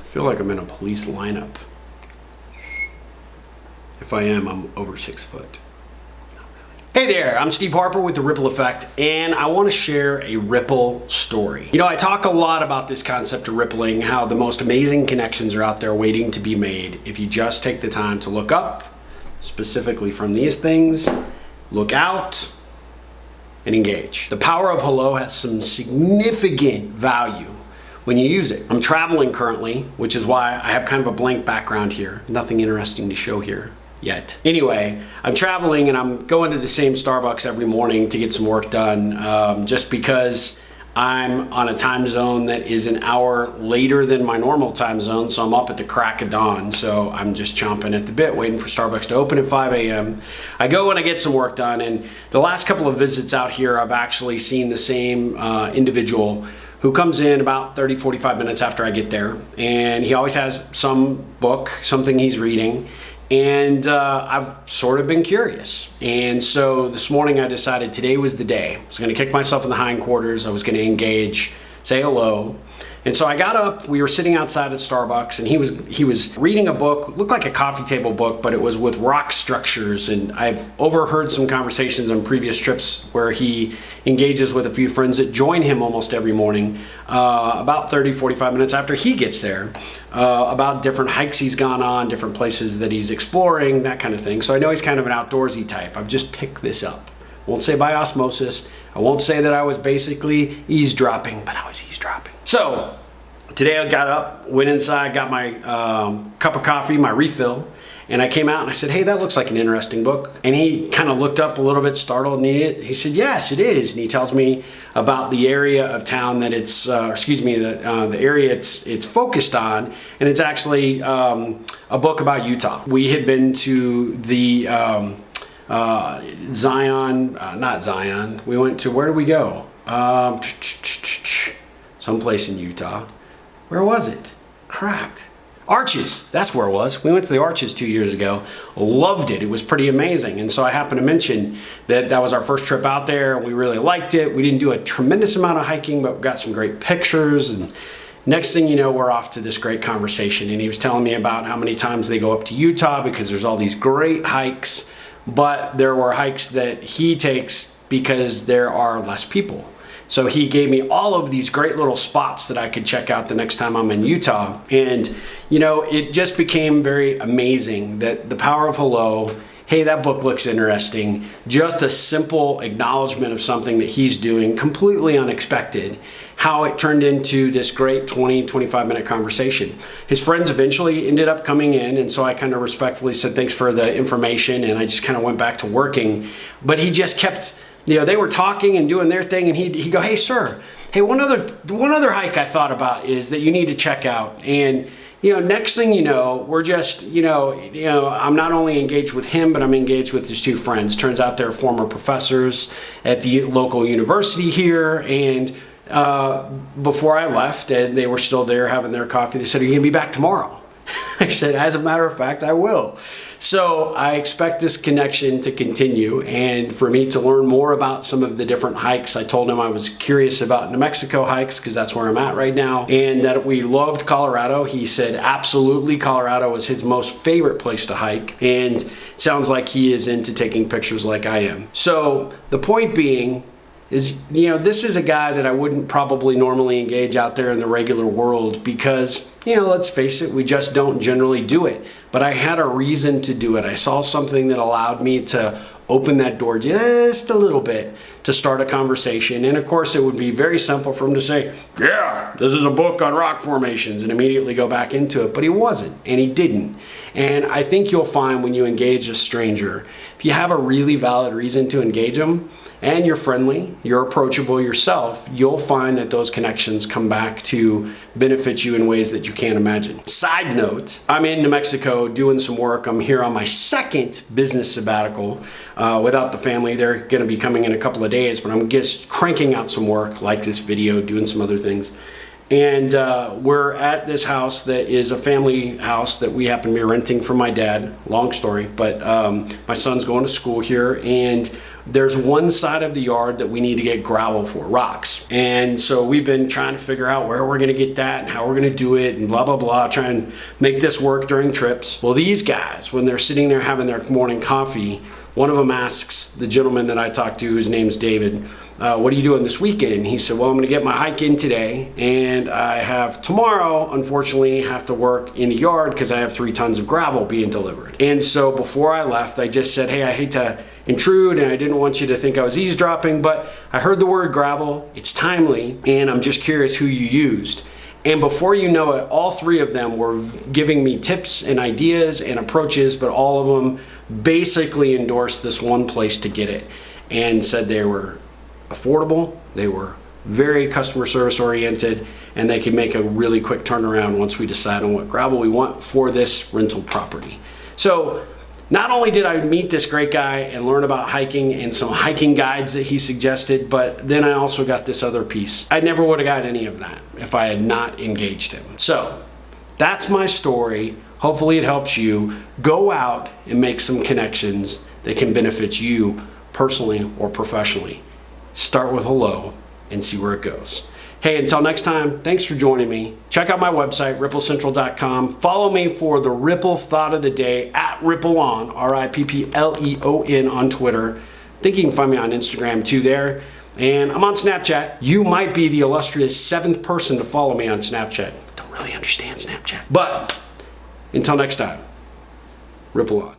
feel like I'm in a police lineup. If I am, I'm over 6 foot. Hey there, I'm Steve Harper with The Ripple Effect, and I want to share a ripple story. You know, I talk a lot about this concept of rippling, how the most amazing connections are out there waiting to be made if you just take the time to look up, specifically from these things, look out, and engage. The power of hello has some significant value when you use it. I'm traveling currently, which is why I have kind of a blank background here. Nothing interesting to show here yet. Anyway, I'm traveling and I'm going to the same Starbucks every morning to get some work done, just because I'm on a time zone that is an hour later than my normal time zone, so I'm up at the crack of dawn. So I'm just chomping at the bit, waiting for Starbucks to open at 5 a.m. I go and I get some work done, and the last couple of visits out here, I've actually seen the same individual who comes in about 30, 45 minutes after I get there, and he always has some book, something he's reading, and I've sort of been curious. And so this morning I decided today was the day. I was gonna kick myself in the hindquarters, I was gonna engage, say hello. And so I got up, we were sitting outside at Starbucks, and he was reading a book, looked like a coffee table book, but it was with rock structures. And I've overheard some conversations on previous trips where he engages with a few friends that join him almost every morning, about 30, 45 minutes after he gets there, about different hikes he's gone on, different places that he's exploring, that kind of thing. So I know he's kind of an outdoorsy type. I've just picked this up. Won't say by osmosis. I won't say that I was basically eavesdropping, but I was eavesdropping. So today I got up, went inside, got my cup of coffee, my refill, and I came out and I said, hey, that looks like an interesting book. And he kind of looked up a little bit startled, and he said, yes, it is. And he tells me about the area of town that it's, the area it's focused on, and it's actually a book about Utah. We had been to the not Zion. We went to, where did we go? Someplace in Utah. Where was it? Crap. Arches. That's where it was. We went to the Arches 2 years ago. Loved it. It was pretty amazing. And so I happened to mention that that was our first trip out there. We really liked it. We didn't do a tremendous amount of hiking, but we got some great pictures. And next thing you know, we're off to this great conversation. And he was telling me about how many times they go up to Utah because there's all these great hikes. But there were hikes that he takes because there are less people. So he gave me all of these great little spots that I could check out the next time I'm in Utah. And, you know, it just became very amazing that the power of hello, hey, that book looks interesting, just a simple acknowledgement of something that he's doing, completely unexpected, how it turned into this great 20, 25-minute conversation. His friends eventually ended up coming in, and so I kind of respectfully said, thanks for the information, and I just kind of went back to working. But he just kept, you know, they were talking and doing their thing, and he'd go, hey, sir, hey, one other hike I thought about is that you need to check out. And you know, next thing you know, we're just, you know, I'm not only engaged with him, but I'm engaged with his two friends. Turns out they're former professors at the local university here. And before I left, and they were still there having their coffee, they said, are you gonna be back tomorrow? I said, as a matter of fact, I will. So I expect this connection to continue, and for me to learn more about some of the different hikes. I told him I was curious about New Mexico hikes because that's where I'm at right now, and that we loved Colorado. He said absolutely Colorado was his most favorite place to hike, and it sounds like he is into taking pictures like I am. So the point being is, you know, this is a guy that I wouldn't probably normally engage out there in the regular world because, you know, let's face it, we just don't generally do it. But I had a reason to do it. I saw something that allowed me to open that door just a little bit to start a conversation. And of course, it would be very simple for him to say, yeah, this is a book on rock formations, and immediately go back into it. But he wasn't, and he didn't. And I think you'll find when you engage a stranger, if you have a really valid reason to engage them, and you're friendly, you're approachable yourself, you'll find that those connections come back to benefit you in ways that you can't imagine. Side note, I'm in New Mexico doing some work. I'm here on my second business sabbatical without the family. They're gonna be coming in a couple of days, but I'm just cranking out some work like this video, doing some other things. And we're at this house that is a family house that we happen to be renting from my dad. Long story, but my son's going to school here, and there's one side of the yard that we need to get gravel for, rocks. And so we've been trying to figure out where we're gonna get that and how we're gonna do it and blah, blah, blah, try and make this work during trips. Well, these guys, when they're sitting there having their morning coffee, one of them asks the gentleman that I talked to, whose name's David, what are you doing this weekend? He said, well, I'm gonna get my hike in today, and I have tomorrow, unfortunately, have to work in the yard because I have 3 tons of gravel being delivered. And so before I left, I just said, hey, I hate to intrude, and I didn't want you to think I was eavesdropping, but I heard the word gravel, it's timely, and I'm just curious who you used. And before you know it, all 3 of them were giving me tips and ideas and approaches, but all of them basically endorsed this one place to get it and said they were affordable, they were very customer service oriented, and they could make a really quick turnaround once we decide on what gravel we want for this rental property. So not only did I meet this great guy and learn about hiking and some hiking guides that he suggested, but then I also got this other piece. I never would have got any of that if I had not engaged him. So that's my story. Hopefully it helps you go out and make some connections that can benefit you personally or professionally. Start with hello and see where it goes. Hey, until next time, thanks for joining me. Check out my website, ripplecentral.com. Follow me for the Ripple Thought of the Day at RippleOn, RippleOn on Twitter. I think you can find me on Instagram too there. And I'm on Snapchat. You might be the illustrious 7th person to follow me on Snapchat. Don't really understand Snapchat. But until next time, Ripple on.